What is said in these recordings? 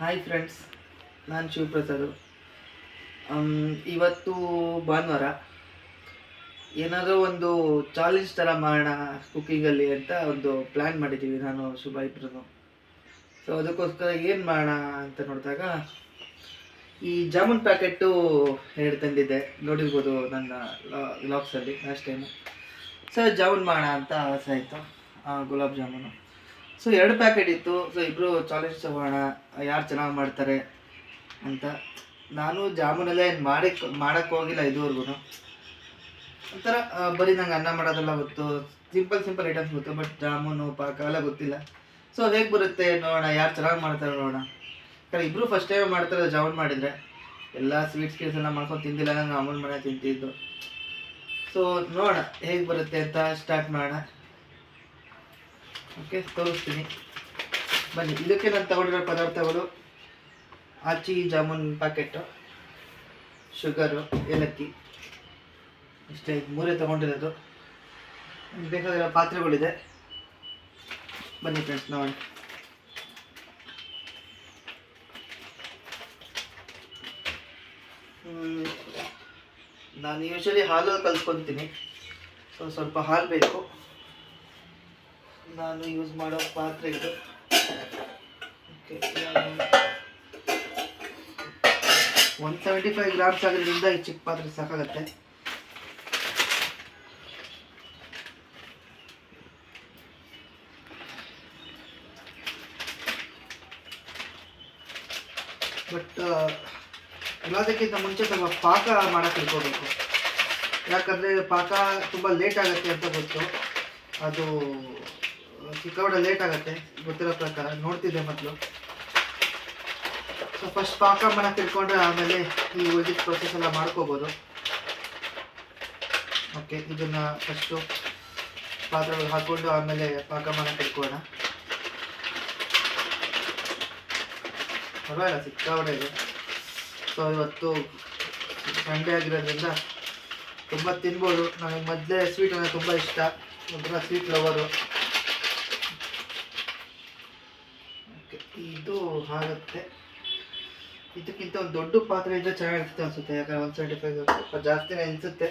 Hi friends, ನಾನು ಶಿವಪ್ರಸಾದ್. ಇವತ್ತು ಭಾನುವಾರ. ಏನಾದರೂ ಒಂದು ಚಾಲೆಂಜ್ ಥರ ಮಾಡೋಣ ಕುಕ್ಕಿಂಗಲ್ಲಿ ಅಂತ ಒಂದು ಪ್ಲ್ಯಾನ್ ಮಾಡಿದ್ದೀವಿ ನಾನು ಶುಭ ಇಬ್ಬರೂ. ಸೊ ಅದಕ್ಕೋಸ್ಕರ ಏನು ಮಾಡೋಣ ಅಂತ ನೋಡಿದಾಗ ಈ ಜಾಮೂನ್ ಪ್ಯಾಕೆಟು ಎರಡು ತಂದಿದ್ದೆ, ನೋಡಿರ್ಬೋದು ನನ್ನ ವ್ಲಾಗ್ಸಲ್ಲಿ ಲಾಸ್ಟ್ ಟೈಮು. ಸೊ ಜಾಮೂನ್ ಮಾಡೋಣ ಅಂತ ಆಸೆ ಆಯಿತು, ಗುಲಾಬ್ ಜಾಮೂನು. ಸೊ 2 ಪ್ಯಾಕೆಟ್ ಇತ್ತು. ಸೊ ಇಬ್ಬರು ಚಾಲೆಂಜ್ ತಗೋಣ ಯಾರು ಚೆನ್ನಾಗಿ ಮಾಡ್ತಾರೆ ಅಂತ. ನಾನು ಜಾಮೂನೆಲ್ಲ ಏನು ಮಾಡೋಕ್ಕೆ ಹೋಗಿಲ್ಲ ಇದುವರೆಗೂ. ಒಂಥರ ಬರೀ ನಂಗೆ ಅನ್ನ ಮಾಡೋದೆಲ್ಲ ಗೊತ್ತು, ಸಿಂಪಲ್ ಐಟಮ್ಸ್ ಗೊತ್ತು, ಬಟ್ ಜಾಮೂನು ಪಾಕ ಎಲ್ಲ ಗೊತ್ತಿಲ್ಲ. ಸೊ ಹೇಗೆ ಬರುತ್ತೆ ನೋಡೋಣ, ಯಾರು ಚೆನ್ನಾಗಿ ಮಾಡ್ತಾರೆ ನೋಡೋಣ. ಯಾಕಂದರೆ ಇಬ್ಬರು ಫಸ್ಟ್ ಟೈಮ್ ಮಾಡ್ತಾರೆ ಜಾಮೂನ್ ಮಾಡಿದರೆ. ಎಲ್ಲ ಸ್ವೀಟ್ಸ್ ಎಲ್ಲ ಮಾಡ್ಕೊಂಡು ತಿಂದಿಲ್ಲ, ನಾನು ಅಮ್ಮನ ಮನೆ ತಿಂತಿದ್ದು. ಸೊ ನೋಡೋಣ ಹೇಗೆ ಬರುತ್ತೆ ಅಂತ ಸ್ಟಾರ್ಟ್ ಮಾಡೋಣ. ಓಕೆ, ತೋರಿಸ್ತೀನಿ ಬನ್ನಿ. ಇದಕ್ಕೆ ನಾನು ತಗೊಂಡಿರೋ ಪದಾರ್ಥಗಳು: ಆಚಿ ಜಾಮೂನ್ ಪ್ಯಾಕೆಟು, ಶುಗರು, ಏಲಕ್ಕಿ, ಇಷ್ಟೇ. 3 ತಗೊಂಡಿರೋದು. ಬೇಕಾಗಿರೋ ಪಾತ್ರೆಗಳಿದೆ, ಬನ್ನಿ ಫ್ರೆಂಡ್ಸ್ ನೋಡೋಣ. ನಾನು ಯೂಶಲಿ ಹಾಲಲ್ಲಿ ಕಲಿಸ್ಕೊತೀನಿ. ಸೊ ಸ್ವಲ್ಪ ಹಾಲು ಬೇಕು. ನಾನು ಯೂಸ್ ಮಾಡೋ ಪಾತ್ರೆ ಇದು. ಓಕೆ, 175 ಗ್ರಾಮ್ಸ್ ಆಗೋದ್ರಿಂದ ಈ ಚಿಕ್ಕ ಪಾತ್ರೆ ಸಾಕಾಗತ್ತೆ. ಬಟ್ ಎಲ್ಲದಕ್ಕಿಂತ ಮುಂಚೆ ಸ್ವಲ್ಪ ಪಾಕ ಮಾಡೋಕ್ಕೆ ತಿಳ್ಕೋಬೇಕು. ಯಾಕಂದರೆ ಪಾಕ ತುಂಬ ಲೇಟ್ ಆಗುತ್ತೆ ಅಂತ ಗೊತ್ತು. ಅದು ಸಿಕ್ಕಾಪಟ್ಟೆ ಲೇಟ್ ಆಗುತ್ತೆ ಗೊತ್ತಿರೋ ಪ್ರಕಾರ, ನೋಡ್ತಿದ್ದೆ ಮೊದಲು. ಸೊ ಫಸ್ಟ್ ಪಾಕ ಮಾಡೋಕ್ಕೆ ತಿಳ್ಕೊಂಡ್ರೆ ಆಮೇಲೆ ಈ ಉಳಿದಿದ್ದ ಪ್ರೊಸೆಸ್ ಎಲ್ಲ ಮಾಡ್ಕೋಬೋದು. ಓಕೆ, ಇದನ್ನು ಫಸ್ಟು ಪಾತ್ರೆಗಳು ಹಾಕ್ಕೊಂಡು ಆಮೇಲೆ ಪಾಕ ಮಾಡೋಕ್ಕೆ ತಿಳ್ಕೊಳ್ಳೋಣ. ಪರವಾಗಿಲ್ಲ, ಸಿಕ್ಕಾಪಟ್ಟೆ ಇದೆ. ಸೊ ಇವತ್ತು ಸಂಡೇ ಆಗಿರೋದ್ರಿಂದ ತುಂಬ ತಿನ್ಬೋದು. ನನಗೆ ಮೊದಲೇ ಸ್ವೀಟ್ ಅಂದರೆ ತುಂಬ ಇಷ್ಟ, ಒಂಥರ ಸ್ವೀಟ್ ಲವರು. ಓಕೆ, ಇದು ಆಗುತ್ತೆ. ಇದಕ್ಕಿಂತ ಒಂದು ದೊಡ್ಡ ಪಾತ್ರೆ ಇದ್ದರೆ ಚೆನ್ನಾಗಿರುತ್ತೆ ಅನಿಸುತ್ತೆ. ಯಾಕಂದರೆ 175 ಸ್ವಲ್ಪ ಜಾಸ್ತಿನೇ ಅನಿಸುತ್ತೆ.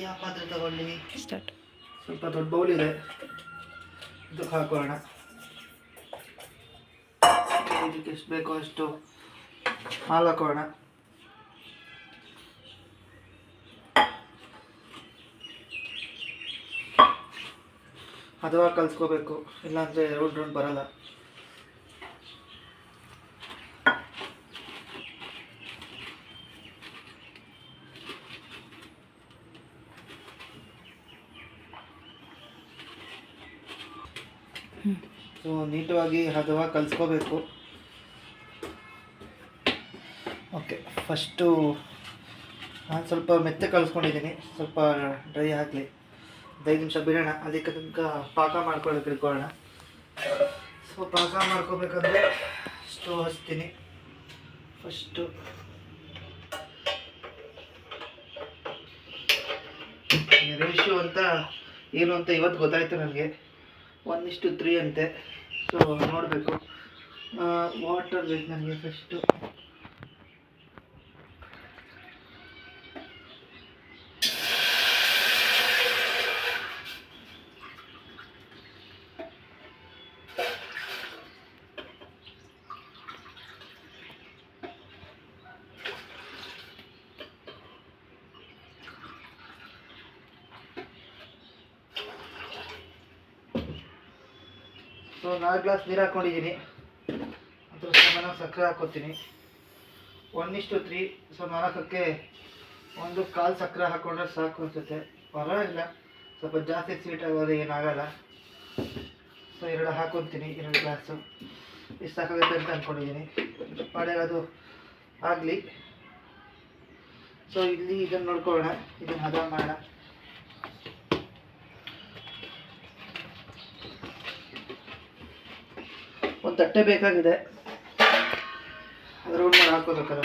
ಯಾವ ಪಾತ್ರೆ ತಗೊಳ್ಳಿ? ಸ್ವಲ್ಪ ದೊಡ್ಡ ಬೌಲ್ ಇದೆ, ಇದಕ್ಕೆ ಹಾಕೋಣ. ಇದಕ್ಕೆ ಎಷ್ಟು ಬೇಕೋ ಅಷ್ಟು ಹಾಲು ಹಾಕೋಣ. ಹದವಾಗಿ ಕಲಿಸ್ಕೋಬೇಕು, ಇಲ್ಲಾಂದರೆ ರೌಂಡ್ ಬರಲ್ಲ. ಸೊ ನೀಟವಾಗಿ ಹದವಾಗಿ ಕಲಿಸ್ಕೋಬೇಕು. ಓಕೆ, ಫಸ್ಟು ನಾನು ಸ್ವಲ್ಪ ಮೆತ್ತೆ ಕಲಿಸ್ಕೊಂಡಿದ್ದೀನಿ. ಸ್ವಲ್ಪ ಡ್ರೈ ಆಗಲಿ, 5 ನಿಮಿಷ ಬಿಡೋಣ. ಅದಕ್ಕೆ ತನಕ ಪಾಕ ಮಾಡ್ಕೊಳ್ಳೋಕೆ ಇಟ್ಕೊಳ್ಳೋಣ. ಸೊ ಪಾಕ ಮಾಡ್ಕೋಬೇಕಂದ್ರೆ ಸ್ಟವ್ ಹಚ್ತೀನಿ. ಫಸ್ಟು ರೇಷಿಯೋ ಅಂತ ಏನು ಅಂತ ಇವತ್ತು ಗೊತ್ತಾಯಿತು ನನಗೆ. 1:3 ಅಂತೆ. ಸೊ ನೋಡಬೇಕು. ವಾಟರ್ ಬೇಕು ನನಗೆ ಫಸ್ಟು. ಸೊ 4 ಗ್ಲಾಸ್ ನೀರು ಹಾಕ್ಕೊಂಡಿದ್ದೀನಿ. ಅದ್ರ ಸಮಾನ ಸಕ್ಕರೆ ಹಾಕ್ಕೊತೀನಿ. 1:3. ಸೊ 4ಕ್ಕೆ 1/4 ಸಕ್ಕರೆ ಹಾಕ್ಕೊಂಡ್ರೆ ಸಾಕು ಅನಿಸುತ್ತೆ. ಪರವಾಗಿಲ್ಲ, ಸ್ವಲ್ಪ ಜಾಸ್ತಿ ಸ್ವೀಟ್ ಆಗೋದು ಏನಾಗಲ್ಲ. So 2 ಹಾಕ್ಕೊತೀನಿ, 2 glass. ಇಷ್ಟು ಸಾಕಾಗುತ್ತೆ ಅಂತ ಅಂದ್ಕೊಂಡಿದ್ದೀನಿ. ಪಾಡ್ಯಾಗ ಅದು ಆಗಲಿ. ಸೊ ಇಲ್ಲಿ ಇದನ್ನು ನೋಡ್ಕೊಳ್ಳೋಣ, ಇದನ್ನು ಹದ ಮಾಡೋಣ. ಒಂದು ತಟ್ಟೆ ಬೇಕಾಗಿದೆ, ರೌಂಡ್ ಮಾಡಿ ಹಾಕೋಬೇಕಲ್ಲ.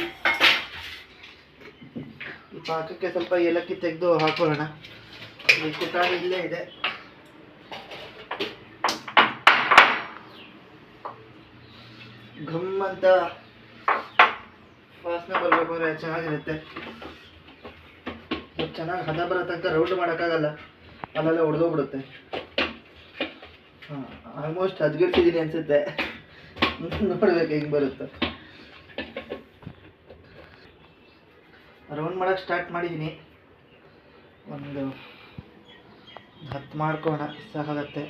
ಈ ಪಾಕಕ್ಕೆ ಸ್ವಲ್ಪ ಏಲಕ್ಕಿ ತೆಗೆದು ಹಾಕೊಳ್ಳೋಣ. ಈ ಕುಟಾಣಿ ಇಲ್ಲೇ ಇದೆ. ಘಮ್ ಅಂತ ವಾಸನೆ ಬರಬೇಕು ಅಂದರೆ ಚೆನ್ನಾಗಿರುತ್ತೆ. ಚೆನ್ನಾಗಿ ಹದ ಬರೋ ತನಕ ರೌಂಡ್ ಮಾಡೋಕ್ಕಾಗಲ್ಲ, ಅಲ್ಲೆಲ್ಲ ಹೊಡೆದೋಗ್ಬಿಡುತ್ತೆ. ಹಾಂ, ಆಲ್ಮೋಸ್ಟ್ ಹದ್ಗೆಡ್ತಿದ್ದೀನಿ ಅನಿಸುತ್ತೆ. ನೋಡ್ಬೇಕು ಹೆಂಗೆ ಬರುತ್ತೆ. ರೌಂಡ್ ಮಾಡೋಕ್ಕೆ ಸ್ಟಾರ್ಟ್ ಮಾಡಿದ್ದೀನಿ. ಒಂದು 10 ಮಾಡ್ಕೋಣ, ಸಾಕಾಗತ್ತೆ.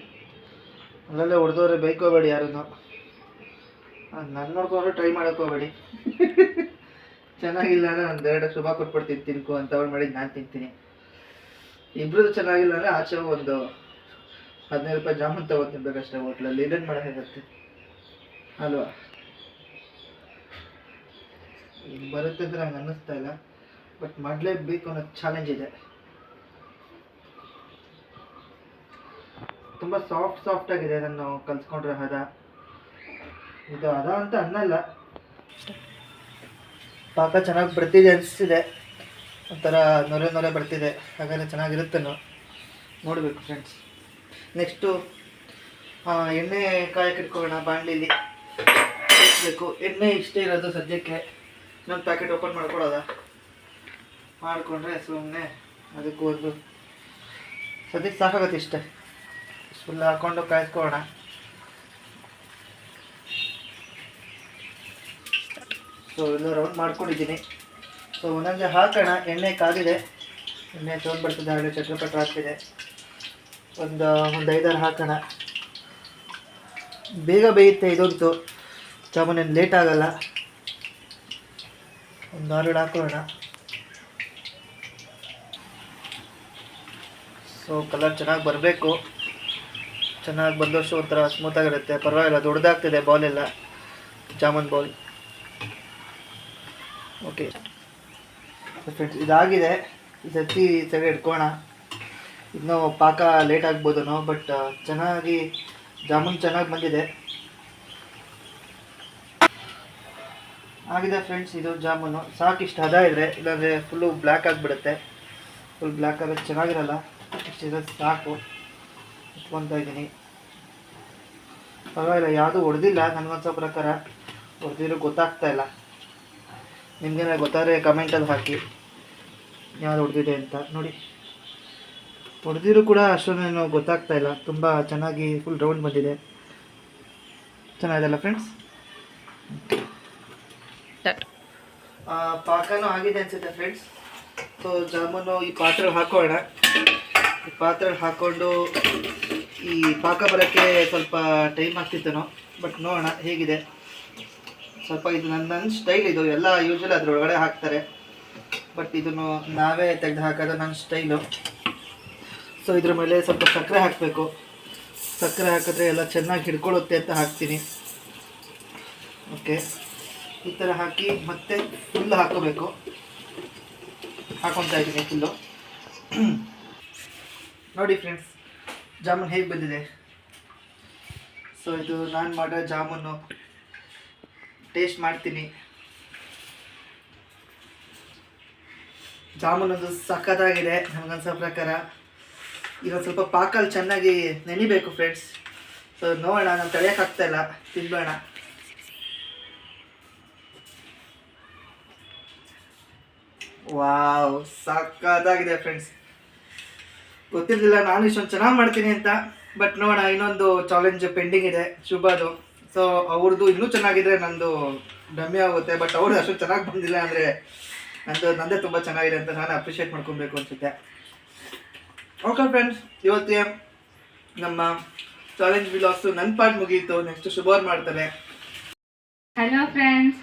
ಅಲ್ಲಲ್ಲೇ ಹೊಡೆದವ್ರೆ ಬೈಕೋಬೇಡಿ ಯಾರೂ. ನಾನು ನೋಡ್ಕೊಂಡ್ರೆ ಟ್ರೈ ಮಾಡೋಕೆ ಹೋಗಬೇಡಿ. ಚೆನ್ನಾಗಿಲ್ಲ ಅಂದರೆ ಒಂದು 2 ಶುಭ ಕೊಟ್ಬಿಡ್ತೀನಿ ತಿನ್ಕೊ ಅಂತ ಅವ್ರು ಮಾಡಿದ್ದು ನಾನು ತಿಂತೀನಿ. ಇಬ್ಬರದು ಚೆನ್ನಾಗಿಲ್ಲ ಅಂದರೆ ಆಚೆ ಒಂದು 15 ರೂಪಾಯಿ ಜಾಮೂನ್ ತೊಗೊಂಡು ತಿನ್ಬೇಕಷ್ಟೇ ಹೋಟ್ಲಲ್ಲಿ. ಇದೇನು ಮಾಡೋಕ್ಕಾಗತ್ತೆ ಅಲ್ವಾ? ಈಗ ಬರುತ್ತೆ ಅಂದರೆ ಹಂಗೆ ಅನ್ನಿಸ್ತಾ ಇಲ್ಲ, ಬಟ್ ಮಾಡಲೇಬೇಕು ಅನ್ನೋ ಚಾಲೆಂಜ್ ಇದೆ. ತುಂಬ ಸಾಫ್ಟ್ ಆಗಿದೆ. ನಾನು ಕಲ್ಸ್ಕೊಂಡ್ರೆ ಹದ ಇದು ಹದ ಅಂತ ಅನ್ನಲ್ಲ, ಪಾಕ ಚೆನ್ನಾಗಿ ಬರ್ತಿದೆ ಅನಿಸ್ತಿದೆ. ಒಂಥರ ನೊರೆ ಬರ್ತಿದೆ, ಹಾಗಾದರೆ ಚೆನ್ನಾಗಿರುತ್ತೇನೋ ನೋಡಬೇಕು ಫ್ರೆಂಡ್ಸ್. ನೆಕ್ಸ್ಟು ಎಣ್ಣೆ ಕಾಯಕ್ಕೆ ಇಟ್ಕೊಳ್ಳೋಣ. ಬಾಣಲಿಲಿ ಹಾಕಬೇಕು. ಎಣ್ಣೆ ಇಷ್ಟೇ ಇರೋದು ಸದ್ಯಕ್ಕೆ. ಇನ್ನೊಂದು ಪ್ಯಾಕೆಟ್ ಓಪನ್ ಮಾಡ್ಕೊಳ್ಳೋದ ಮಾಡಿಕೊಂಡ್ರೆ ಸುಮ್ಮನೆ ಅದಕ್ಕೂ ಒಂದು ಸದ್ಯಕ್ಕೆ ಸಾಕಾಗುತ್ತೆ. ಇಷ್ಟೇ ಫುಲ್ ಹಾಕ್ಕೊಂಡು ಕಾಯಿಸ್ಕೊಳ್ಳೋಣ. ಸೊ ಎಲ್ಲ ರೌಂಡ್ ಮಾಡ್ಕೊಂಡಿದ್ದೀನಿ. ಸೊ ಒಂದೊಂದೇ ಹಾಕೋಣ. ಎಣ್ಣೆ ಕಾದಿದೆ, ಎಣ್ಣೆ ತೊಗೊಂಡ್ಬರ್ತದೆ, ಹಳೆ ಚಟ್ರಪಟ್ರ ಆಗ್ತಿದೆ. ಒಂದು 5-6 ಹಾಕೋಣ. ಬೇಗ ಬೇಯುತ್ತೆ ಇದಂತೂ, ಜಾಮೂನೇನು ಲೇಟ್ ಆಗಲ್ಲ. ಒಂದು 6 ಹಾಕೋಣ. ಸೊ ಕಲರ್ ಚೆನ್ನಾಗಿ ಬರಬೇಕು. ಚೆನ್ನಾಗಿ ಬಂದಷ್ಟು ಒಂಥರ ಸ್ಮೂತಾಗಿರುತ್ತೆ. ಪರವಾಗಿಲ್ಲ, ದೊಡ್ಡದಾಗ್ತಿದೆ ಬೌಲೆಲ್ಲ, ಜಾಮೂನ್ ಬೌಲ್. ಓಕೆ ಫ್ರೆಂಡ್ಸ್, ಇದಾಗಿದೆ. ಈ ಸರಿ ಇಟ್ಕೋಣ. ಇನ್ನೂ ಪಾಕ ಲೇಟ್ ಆಗ್ಬೋದನೋ, ಬಟ್ ಚೆನ್ನಾಗಿ ಜಾಮೂನ್ ಚೆನ್ನಾಗಿ ಬಂದಿದೆ. ಆಗಿದೆ ಫ್ರೆಂಡ್ಸ್ ಇದು ಜಾಮೂನು. ಸಾಕಿಷ್ಟು ಹದ ಇದ್ರೆ, ಇಲ್ಲಾಂದರೆ ಫುಲ್ಲು ಬ್ಲ್ಯಾಕ್ ಆಗಿಬಿಡುತ್ತೆ. ಫುಲ್ ಬ್ಲ್ಯಾಕ್ ಆಗೋದು ಚೆನ್ನಾಗಿರಲ್ಲ. ಇಷ್ಟಿರೋದು ಸಾಕು. ಇಟ್ಕೊತಾ ಇದ್ದೀನಿ. ಪರವಾಗಿಲ್ಲ, ಯಾವುದೂ ಹೊಡೆದಿಲ್ಲ ನನಗನ್ಸೋ ಪ್ರಕಾರ. ಹೊಡೆದಿರೋ ಗೊತ್ತಾಗ್ತಾ ಇಲ್ಲ. ನಿಮಗೇನ ಗೊತ್ತಾದರೆ ಕಮೆಂಟಲ್ಲಿ ಹಾಕಿ ಯಾವುದು ಹೊಡೆದಿದೆ ಅಂತ. ನೋಡಿ, ಹೊಡೆದಿರೂ ಕೂಡ ಅಷ್ಟೊಂದೇನು ಗೊತ್ತಾಗ್ತಾ ಇಲ್ಲ. ತುಂಬ ಚೆನ್ನಾಗಿ ಫುಲ್ ರೌಂಡ್ ಬಂದಿದೆ. ಚೆನ್ನಾಗಿದೆಲ್ಲ ಫ್ರೆಂಡ್ಸ್. ಪಾಕನೂ ಆಗಿದೆ ಅನಿಸುತ್ತೆ ಫ್ರೆಂಡ್ಸ್. ಸೊ ಜಾಮೂನು ಈ ಪಾತ್ರೆಗೆ ಹಾಕೋಣ. ಈ ಪಾತ್ರೆಗೆ ಹಾಕ್ಕೊಂಡು ಈ ಪಾಕ ಬರೋಕ್ಕೆ ಸ್ವಲ್ಪ ಟೈಮ್ ಆಗ್ತಿತ್ತೇನೋ, ಬಟ್ ನೋಡೋಣ ಹೇಗಿದೆ. ಸ್ವಲ್ಪ ಇದು ನನ್ನ ಸ್ಟೈಲ್. ಇದು ಎಲ್ಲ ಯೂಶ್ವಲಿ ಅದರೊಳಗಡೆ ಹಾಕ್ತಾರೆ, ಬಟ್ ಇದನ್ನು ನಾವೇ ತೆಗೆದು ಹಾಕೋದು ನನ್ನ ಸ್ಟೈಲು. ಸೊ ಇದ್ರ ಮೇಲೆ ಸ್ವಲ್ಪ ಸಕ್ಕರೆ ಹಾಕಬೇಕು. ಸಕ್ಕರೆ ಹಾಕಿದ್ರೆ ಎಲ್ಲ ಚೆನ್ನಾಗಿ ಹಿಡ್ಕೊಳ್ಳುತ್ತೆ ಅಂತ ಹಾಕ್ತೀನಿ. ಓಕೆ, ಈ ಥರ ಹಾಕಿ ಮತ್ತೆ ಫುಲ್ ಹಾಕೋಬೇಕು. ಹಾಕೊತಾ ಇದ್ದೀನಿ ಫುಲ್ಲು. ನೋಡಿ ಫ್ರೆಂಡ್ಸ್, ಜಾಮೂನ್ ಹೇಗೆ ಬಂದಿದೆ. ಸೊ ಇದು ನಾನು ಮಾಡೋ ಜಾಮೂನು. ಟೇಸ್ಟ್ ಮಾಡ್ತೀನಿ. ಜಾಮೂನೊಂದು ಸಖತ್ತಾಗಿದೆ ನನಗನ್ಸೋ ಪ್ರಕಾರ. ಈಗ ಸ್ವಲ್ಪ ಪಾಕಲ್ಲಿ ಚೆನ್ನಾಗಿ ನೆನಿಬೇಕು ಫ್ರೆಂಡ್ಸ್. ಸೊ ನೋಡೋಣ, ನಾನು ತಡೆಯೋಕ್ಕಾಗ್ತಾಯಿಲ್ಲ. ತಿನ್ಬೇಡ. ವಾವ್, ಸಖತ್ತಾಗಿದೆ ಫ್ರೆಂಡ್ಸ್. ಗೊತ್ತಿರಲಿಲ್ಲ ನಾನು ಇಷ್ಟೊಂದು ಚೆನ್ನಾಗಿ ಮಾಡ್ತೀನಿ ಅಂತ. ಬಟ್ ನೋಡೋಣ, ಇನ್ನೊಂದು ಚಾಲೆಂಜ್ ಪೆಂಡಿಂಗ್ ಇದೆ ಶುಭದು. ಸೊ ಅವ್ರದ್ದು ಇನ್ನೂ ಚೆನ್ನಾಗಿದ್ರೆ ನಂದು ಡಮ್ಮಿ ಆಗುತ್ತೆ. ಬಟ್ ಅವ್ರದ್ದು ಅಷ್ಟು ಚೆನ್ನಾಗಿ ಬಂದಿಲ್ಲ ಅಂದರೆ ನಂದೇ ತುಂಬ ಚೆನ್ನಾಗಿದೆ ಅಂತ ನಾನು ಅಪ್ರಿಷಿಯೇಟ್ ಮಾಡ್ಕೊಬೇಕು ಅನಿಸುತ್ತೆ. ಓಕೆ ಫ್ರೆಂಡ್ಸ್, ಇವತ್ತೇ ನಮ್ಮ ಚಾಲೆಂಜ್ ವಿಲಾಗ್ಸು ನನ್ನ ಪಾರ್ಟ್ ಮುಗಿಯಿತು. ನೆಕ್ಸ್ಟ್ ಶುಭವ್ರು ಮಾಡ್ತಾರೆ. Hello friends,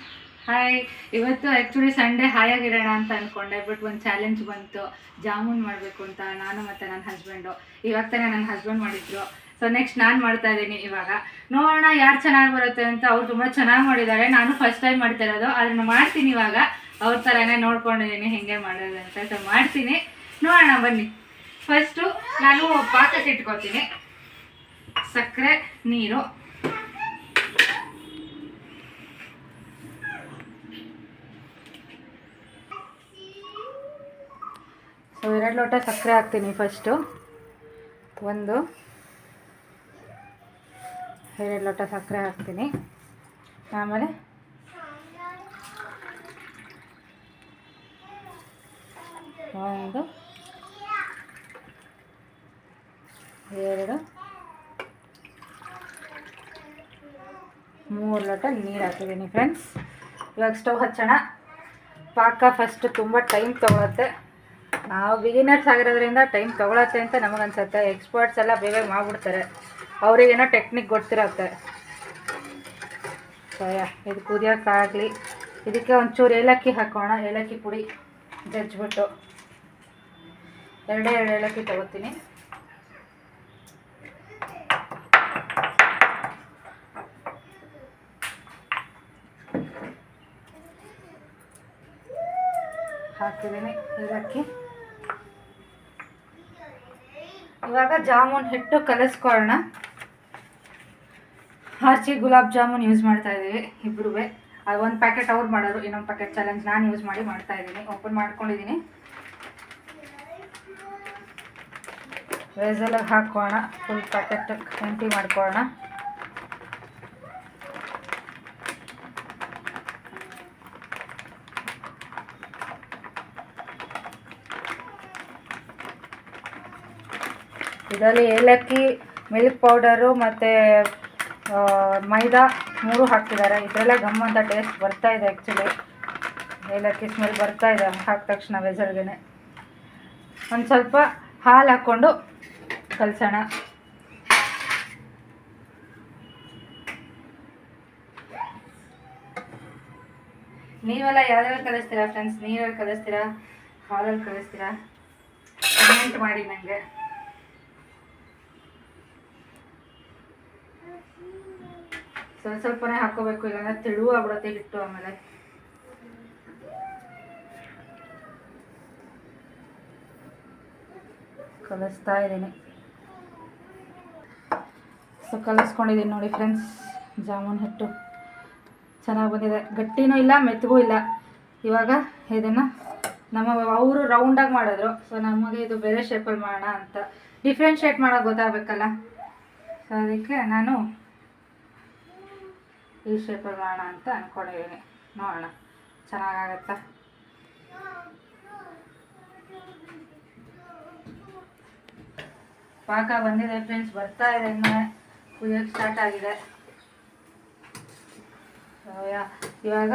hi. ಇವತ್ತು ಆ್ಯಕ್ಚುಲಿ ಸಂಡೇ ಹಾಯಾಗಿರೋಣ ಅಂತ ಅಂದ್ಕೊಂಡೆ, ಬಟ್ ಒಂದು ಚಾಲೆಂಜ್ ಬಂತು. ಜಾಮೂನ್ ಮಾಡಬೇಕು ಅಂತ ನಾನು ಮತ್ತು ನನ್ನ ಹಸ್ಬೆಂಡು. ಇವಾಗ ತಾನೇ ನನ್ನ ಹಸ್ಬೆಂಡ್ ಮಾಡಿದ್ರು. ಸೊ ನೆಕ್ಸ್ಟ್ ನಾನು ಮಾಡ್ತಾ ಇದ್ದೀನಿ. ಇವಾಗ ನೋಡೋಣ ಯಾರು ಚೆನ್ನಾಗಿ ಬರುತ್ತೆ ಅಂತ. ಅವ್ರು ತುಂಬ ಚೆನ್ನಾಗಿ ಮಾಡಿದ್ದಾರೆ. ನಾನು ಫಸ್ಟ್ ಟೈಮ್ ಮಾಡ್ತಾ ಇರೋದು, ಅದನ್ನು ಮಾಡ್ತೀನಿ ಇವಾಗ. ಅವ್ರ ಥರನೇ ನೋಡ್ಕೊಂಡಿದ್ದೀನಿ ಹೆಂಗೆ ಮಾಡೋದು ಅಂತ. ಸೊ ಮಾಡ್ತೀನಿ, ನೋಡೋಣ ಬನ್ನಿ. ಫಸ್ಟು ನಾನು ಪಾಕಕ್ಕೆ ಇಟ್ಕೊತೀನಿ. ಸಕ್ಕರೆ, ನೀರು, ಸೊ 2 ಲೋಟ ಸಕ್ಕರೆ ಹಾಕ್ತೀನಿ. ಫಸ್ಟು 2 ಲೋಟ ಸಕ್ಕರೆ ಹಾಕ್ತೀನಿ. ಆಮೇಲೆ ಒಂದು 2 3 ಲೋಟ ನೀರು ಹಾಕಿದ್ದೀನಿ ಫ್ರೆಂಡ್ಸ್. ಇವಾಗ ಸ್ಟವ್ ಹಚ್ಚೋಣ. ಪಾಕ ಫಸ್ಟ್ ತುಂಬ ಟೈಮ್ ತೊಗೊಳುತ್ತೆ. ನಾವು ಬಿಗಿನರ್ಸ್ ಆಗಿರೋದ್ರಿಂದ ಟೈಮ್ ತೊಗೊಳತ್ತೆ ಅಂತ ನಮಗನ್ಸುತ್ತೆ. ಎಕ್ಸ್ಪರ್ಟ್ಸ್ ಎಲ್ಲ ಬೇಗ ಮಾಡಿಬಿಡ್ತಾರೆ, ಅವರಿಗೇನೋ ಟೆಕ್ನಿಕ್ ಗೊತ್ತಿರುತ್ತೆ. ಇದು ಕುದಿಯೋಕ್ಕಾಗಲಿ. ಇದಕ್ಕೆ ಒಂಚೂರು ಏಲಕ್ಕಿ ಹಾಕೋಣ. ಏಲಕ್ಕಿ ಪುಡಿ ಜಜ್ಜಿಬಿಟ್ಟು 2 ಏಲಕ್ಕಿ ತಗೋತೀನಿ. ಹಾಕಿದ್ದೀನಿ ಏಲಕ್ಕಿ. ಇವಾಗ ಜಾಮೂನ್ ಹಿಟ್ಟು ಕಲಿಸ್ಕೊಳ್ಳೋಣ. ಆರ್ಚಿ ಗುಲಾಬ್ ಜಾಮೂನ್ ಯೂಸ್ ಮಾಡ್ತಾ ಇದ್ದೀವಿ ಇಬ್ಬರೂ. ಅದು ಒಂದು ಪ್ಯಾಕೆಟ್ ಅವ್ರು ಮಾಡೋರು, ಇನ್ನೊಂದು ಪ್ಯಾಕೆಟ್ ಚಾಲೆಂಜ್ ನಾನು ಯೂಸ್ ಮಾಡ್ತಾ ಇದ್ದೀನಿ. ಓಪನ್ ಮಾಡ್ಕೊಂಡಿದ್ದೀನಿ. ವೇಸಲ್ಲಿ ಹಾಕೋಣ. ಫುಲ್ ಪ್ಯಾಕೆಟ್ ಎಂಟಿ ಮಾಡ್ಕೊಳ್ಳೋಣ. ಇದರಲ್ಲಿ ಏಲಕ್ಕಿ, ಮಿಲ್ಕ್ ಪೌಡರು ಮತ್ತು ಮೈದಾ 3 ಹಾಕ್ತಿದ್ದಾರೆ. ಇದರಲ್ಲೇ ಗಮ್ ಅಂತ ಟೇಸ್ಟ್ ಬರ್ತಾ ಇದೆ. ಆ್ಯಕ್ಚುಲಿ ಏಲಕ್ಕಿ ಸ್ಮೆಲ್ ಬರ್ತಾ ಇದೆ ಹಾಕಿದ ತಕ್ಷಣ ವೆಸಲ್ಗೆ. ಒಂದು ಸ್ವಲ್ಪ ಹಾಲು ಹಾಕ್ಕೊಂಡು ಕಲಸೋಣ. ನೀವೆಲ್ಲ ಯಾವ್ದ್ರಲ್ಲಿ ಕಲಿಸ್ತೀರಾ ಫ್ರೆಂಡ್ಸ್? ನೀರಲ್ಲಿ ಕಲಿಸ್ತೀರಾ, ಹಾಲಲ್ಲಿ ಕಲಿಸ್ತೀರಾ? ಕಮೆಂಟ್ ಮಾಡಿ ನನಗೆ. ಸ್ವಲ್ಪನೇ ಹಾಕೋಬೇಕು, ಇಲ್ಲಾಂದ್ರೆ ತೆಳುವಾಗ್ಬಿಡುತ್ತೆ ಹಿಟ್ಟು. ಆಮೇಲೆ ಕಲಿಸ್ತಾ ಇದ್ದೀನಿ. ಕಲಿಸ್ಕೊಂಡಿದ್ದೀನಿ ನೋಡಿ ಫ್ರೆಂಡ್ಸ್. ಜಾಮೂನ್ ಹಿಟ್ಟು ಚೆನ್ನಾಗಿ ಬಂದಿದೆ. ಗಟ್ಟಿನೂ ಇಲ್ಲ, ಮೆತ್ತಗೂ ಇಲ್ಲ. ಇವಾಗ ಇದನ್ನು ಅವರು ರೌಂಡಾಗಿ ಮಾಡಿದ್ರು, ಸೊ ನಮಗೆ ಇದು ಬೇರೆ ಶೇಪಲ್ಲಿ ಮಾಡೋಣ ಅಂತ. ಡಿಫ್ರೆನ್ಶಿಯೇಟ್ ಮಾಡೋಕೆ ಗೊತ್ತಾಗಬೇಕಲ್ಲ, ಸೊ ಅದಕ್ಕೆ ನಾನು ಈ ಶೇಪಲ್ಲಿ ಮಾಡೋಣ ಅಂತ ಅಂದ್ಕೊಂಡಿದ್ದೀನಿ. ನೋಡೋಣ ಚೆನ್ನಾಗಾಗತ್ತಾ. ಪಾಕ ಬಂದಿದೆ ಫ್ರೆಂಡ್ಸ್, ಬರ್ತಾ ಇದೆ. ಇನ್ನೂ ಕುದಿಯೋಕ್ಕೆ ಸ್ಟಾರ್ಟ್ ಆಗಿದೆ. ಇವಾಗ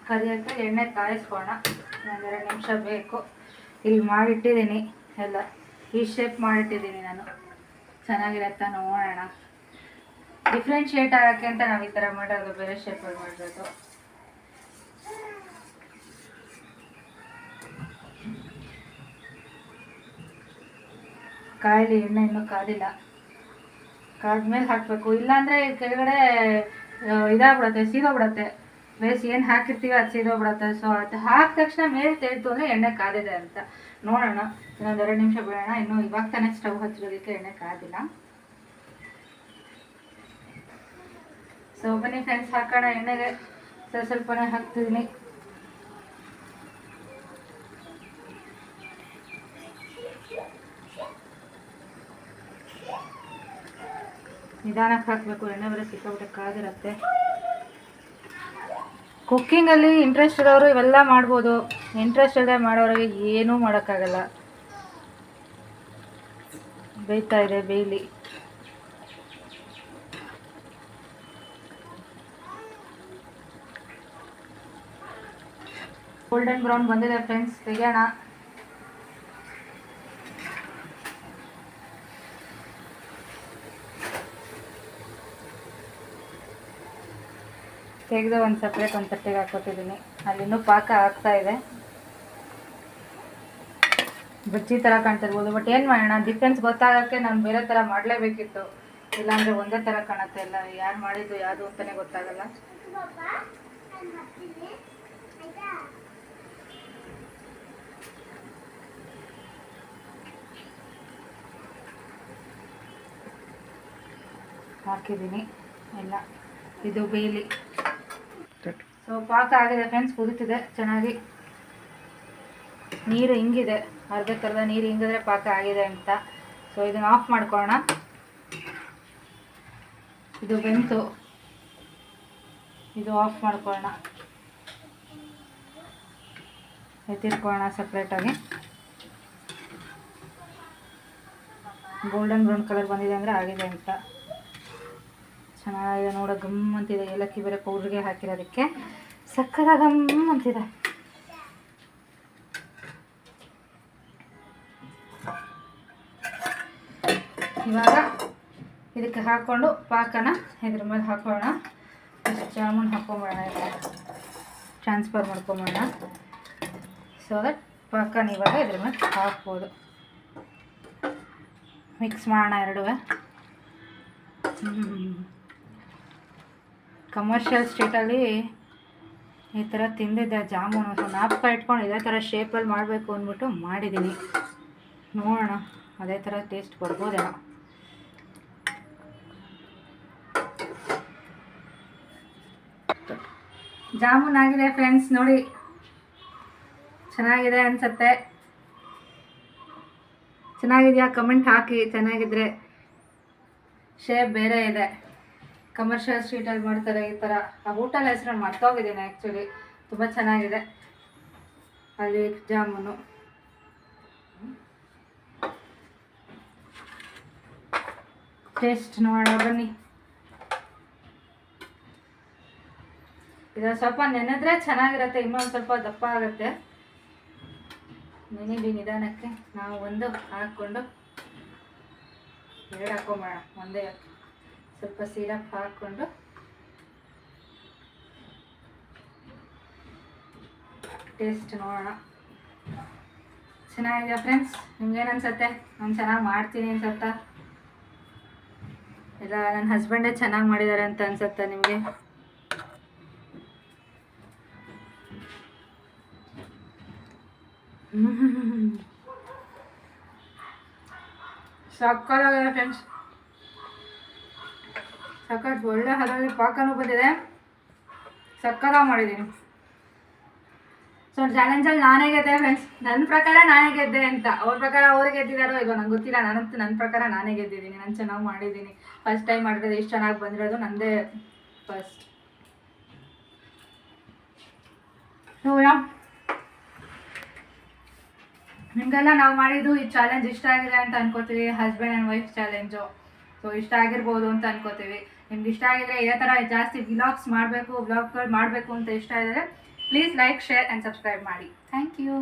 ಕರಿಯೋಕ್ಕೆ ಎಣ್ಣೆ ಕಾಯಿಸ್ಕೋಣ. 1-2 ನಿಮಿಷ ಬೇಕು. ಇಲ್ಲಿ ಮಾಡಿಟ್ಟಿದ್ದೀನಿ ಎಲ್ಲ, ಈ ಶೇಪ್ ಮಾಡಿಟ್ಟಿದ್ದೀನಿ ನಾನು. ಚೆನ್ನಾಗಿರತ್ತಾ ನೋಡೋಣ. ಡಿಫ್ರೆನ್ಶಿಯೇಟ್ ಆಗೋಕ್ಕೆ ಅಂತ ನಾವು ಈ ಥರ ಮಾಡೋದು, ಬೇರೆ ಶೇಪಲ್ಲಿ ಮಾಡಬೇಕು. ಕಾಯಿಲಿ, ಎಣ್ಣೆ ಇನ್ನೂ ಕಾದಿಲ್ಲ. ಕಾದ್ಮೇಲೆ ಹಾಕಬೇಕು, ಇಲ್ಲಾಂದರೆ ಕೆಳಗಡೆ ಇದಾಗ್ಬಿಡುತ್ತೆ, ಸೀದೋಗ್ಬಿಡುತ್ತೆ. ಬೇಸ್ ಏನು ಹಾಕಿರ್ತೀವಿ ಅದು ಸೀದೋಗ್ಬಿಡುತ್ತೆ. ಸೊ ಅದು ಹಾಕಿದ ತಕ್ಷಣ ಮೇಲೆ ತೆಗೆದು ಅಂದರೆ ಎಣ್ಣೆ ಕಾದಿದೆ ಅಂತ. ನೋಡೋಣ, ಇನ್ನೊಂದು 2 ನಿಮಿಷ ಬಿಡೋಣ. ಇನ್ನೂ ಇವಾಗ ತಾನೇ ಸ್ಟವ್ ಹಚ್ಚಿರೋದಕ್ಕೆ ಎಣ್ಣೆ ಕಾದಿಲ್ಲ. ಸೊ ಬನ್ನಿ ಫ್ರೆಂಡ್ಸ್, ಹಾಕೋಣ ಎಣ್ಣೆಗೆ. ಸ್ವಲ್ಪನೇ ಹಾಕ್ತಿದ್ದೀನಿ. ನಿಧಾನಕ್ಕೆ ಹಾಕಬೇಕು, ಎಣ್ಣೆ ಬರೀ ಸಿಕ್ಕಾಬಿಟ್ಟೆ ಕಾದಿರುತ್ತೆ. ಕುಕ್ಕಿಂಗಲ್ಲಿ ಇಂಟ್ರೆಸ್ಟ್ ಇರೋರು ಇವೆಲ್ಲ ಮಾಡ್ಬೋದು. ಇಂಟ್ರೆಸ್ಟ್ ಇಲ್ಲದೆ ಮಾಡೋರಿಗೆ ಏನೂ ಮಾಡೋಕ್ಕಾಗಲ್ಲ. ಬೇಯ್ತಾ ಇದೆ, ಬೇಯಲಿ. ಗೋಲ್ಡನ್ ಬ್ರೌನ್ ಬಂದಿದೆ ಫ್ರೆಂಡ್ಸ್, ತೆಗೆಯೋಣ. ತೆಗೆದು ಒಂದು ಸಪ್ರೇಟ್ ಒಂದು ತಟ್ಟೆಗೆ ಹಾಕ್ಕೊತಿದ್ದೀನಿ. ಅಲ್ಲಿನ್ನೂ ಪಾಕ ಆಗ್ತಾ ಇದೆ. ಬಜ್ಜಿ ಥರ ಕಾಣ್ತಿರ್ಬೋದು, ಬಟ್ ಏನು ಮಾಡೋಣ, ಡಿಫ್ರೆನ್ಸ್ ಗೊತ್ತಾಗೋಕ್ಕೆ ನಾನು ಬೇರೆ ಥರ ಮಾಡಲೇಬೇಕಿತ್ತು. ಇಲ್ಲಾಂದರೆ ಒಂದೇ ಥರ ಕಾಣುತ್ತೆ. ಎಲ್ಲ ಯಾರು ಮಾಡಿದ್ದು ಯಾವುದು ಅಂತಲೇ ಗೊತ್ತಾಗಲ್ಲ. ಹಾಕಿದ್ದೀನಿ ಎಲ್ಲ. ಇದು ಬೇಲಿ. ಸೊ ಪಾಕ ಆಗಿದೆ ಫ್ರೆಂಡ್ಸ್, ಕುದೀತಿದೆ ಚೆನ್ನಾಗಿ. ನೀರು ಹಿಂಗಿದೆ, ಅರ್ಧಕ್ಕರ್ಧ ನೀರು ಹಿಂಗಿದ್ರೆ ಪಾಕ ಆಗಿದೆ ಅಂತ. ಸೊ ಇದನ್ನು ಆಫ್ ಮಾಡ್ಕೊಳ್ಳೋಣ. ಇದು ಬೆಂತು. ಇದು ಆಫ್ ಮಾಡ್ಕೊಳ್ಳೋಣ, ಎತ್ತಿಟ್ಕೊಳ್ಳೋಣ ಸಪ್ರೇಟಾಗಿ. ಗೋಲ್ಡನ್ ಬ್ರೌನ್ ಕಲರ್ ಬಂದಿದೆ ಅಂದರೆ ಆಗಿದೆ ಅಂತ. ಚೆನ್ನಾಗಿದೆ ನೋಡೋ, ಗಮ್ ಅಂತಿದೆ. ಏಲಕ್ಕಿ ಬೇರೆ ಪೌಡ್ರಿಗೆ ಹಾಕಿರೋದಕ್ಕೆ ಸಕ್ಕದ ಗಮ್ ಅಂತಿದೆ. ಇವಾಗ ಇದಕ್ಕೆ ಹಾಕ್ಕೊಂಡು ಪಾಕನ ಇದ್ರ ಮೇಲೆ ಹಾಕೋಣ. ಜಾಮೂನ್ ಹಾಕೊಂಬೋಣ, ಟ್ರಾನ್ಸ್ಫರ್ ಮಾಡ್ಕೊಂಬೋಣ. ಸೊ ದಟ್ ಪಾಕನ ಇವಾಗ ಇದ್ರ ಮೇಲೆ ಹಾಕ್ಬೋದು. ಮಿಕ್ಸ್ ಮಾಡೋಣ ಎರಡೂ. ಕಮರ್ಷಿಯಲ್ ಸ್ಟ್ರೀಟಲ್ಲಿ ಈ ಥರ ತಿಂದಿದ್ದೆ ಜಾಮೂನು. ಸೊ ನಾಪ್ಕ ಇಟ್ಕೊಂಡು ಇದೇ ಥರ ಶೇಪಲ್ಲಿ ಮಾಡಬೇಕು ಅಂದ್ಬಿಟ್ಟು ಮಾಡಿದ್ದೀನಿ. ನೋಡೋಣ ಅದೇ ಥರ ಟೇಸ್ಟ್ ಬರ್ಬೋದೇನೋ. ಜಾಮೂನ್ ಆಗಿದೆ ಫ್ರೆಂಡ್ಸ್, ನೋಡಿ ಚೆನ್ನಾಗಿದೆ ಅನಿಸುತ್ತೆ. ಚೆನ್ನಾಗಿದೆಯಾ ಕಮೆಂಟ್ ಹಾಕಿ. ಚೆನ್ನಾಗಿದ್ರೆ ಶೇಪ್ ಬೇರೆ ಇದೆ, ಕಮರ್ಷಿಯಲ್ ಸ್ಟ್ರೀಟಲ್ಲಿ ಮಾಡ್ತಾರೆ ಈ ಥರ. ಆ ಹೋಟೆಲ್ ಹೆಸರು ಮರ್ತೋಗಿದ್ದೀನಿ ಆ್ಯಕ್ಚುಲಿ. ತುಂಬ ಚೆನ್ನಾಗಿದೆ ಅಲ್ಲಿ ಜಾಮೂನು. ಟೇಸ್ಟ್ ನೋಡೋಣ ಬನ್ನಿ. ಇದು ಸ್ವಲ್ಪ ನೆನೆದ್ರೆ ಚೆನ್ನಾಗಿರುತ್ತೆ, ಇನ್ನೊಂದು ಸ್ವಲ್ಪ ದಪ್ಪ ಆಗುತ್ತೆ. ನೆನೆಲಿ ನಿಧಾನಕ್ಕೆ. ನಾವು ಒಂದು ಹಾಕ್ಕೊಂಡು ಎರಡು ಹಾಕೊಂಬೋಣ. ಒಂದೇ ಸ್ವಲ್ಪ ಸಿರಪ್ ಹಾಕ್ಕೊಂಡು ಟೇಸ್ಟ್ ನೋಡೋಣ. ಚೆನ್ನಾಗಿದೆ ಫ್ರೆಂಡ್ಸ್, ನಿಮ್ಗೇನು ಅನ್ಸುತ್ತೆ? ನಾನು ಚೆನ್ನಾಗಿ ಮಾಡ್ತೀನಿ ಅನ್ಸುತ್ತಾ, ಇಲ್ಲ ನನ್ನ ಹಸ್ಬೆಂಡೇ ಚೆನ್ನಾಗಿ ಮಾಡಿದ್ದಾರೆ ಅಂತ ಅನ್ಸುತ್ತಾ ನಿಮಗೆ? ಸಕ್ಕತ್ತಾಗಿದೆ ಫ್ರೆಂಡ್ಸ್, ಸಕ್ಕತ್ ಒಳ್ಳೆ ಹದದಲ್ಲಿ ಪಾಕನೂ ಬಂದಿದೆ. ಸಕ್ಕತ್ತಾಗಿ ಮಾಡಿದ್ದೀನಿ. ಸೊ ಚಾಲೆಂಜಲ್ಲಿ ನಾನೇ ಗೆದ್ದೆ ಫ್ರೆಂಡ್ಸ್. ನನ್ನ ಪ್ರಕಾರ ನಾನೇ ಗೆದ್ದೆ ಅಂತ. ಅವ್ರ ಪ್ರಕಾರ ಅವ್ರಿಗೆ ಗೆದ್ದಿದ್ದಾರೋ ಇಲ್ವೋ ನಂಗೆ ಗೊತ್ತಿಲ್ಲ. ನಾನಂತೂ ನನ್ನ ಪ್ರಕಾರ ನಾನೇ ಗೆದ್ದಿದ್ದೀನಿ. ನಾನು ಚೆನ್ನಾಗಿ ಮಾಡಿದ್ದೀನಿ. ಫಸ್ಟ್ ಟೈಮ್ ಮಾಡಿರೋದು ಇಷ್ಟು ಚೆನ್ನಾಗಿ ಬಂದಿರೋದು ನನ್ನದೇ ಫಸ್ಟ್. ನೋಡೋಣ, ನಿಮಗೆಲ್ಲ ನಾವು ಮಾಡಿದ್ದು ಈ ಚಾಲೆಂಜ್ ಇಷ್ಟ ಆಗಿದೆ ಅಂತ ಅನ್ಕೋತೀವಿ. Husband and wife challenge. So ಇಷ್ಟ ಆಗಿರ್ಬೋದು ಅಂತ ಅನ್ಕೋತೀವಿ. ನಿಮ್ಗೆ ಇಷ್ಟ ಆಗಿದ್ರೆ ಇದೇ ಥರ ಜಾಸ್ತಿ ವ್ಲಾಗ್ಗಳು ಮಾಡಬೇಕು ಅಂತ ಇಷ್ಟ ಇದ್ದರೆ please like, share and subscribe ಮಾಡಿ. Thank you.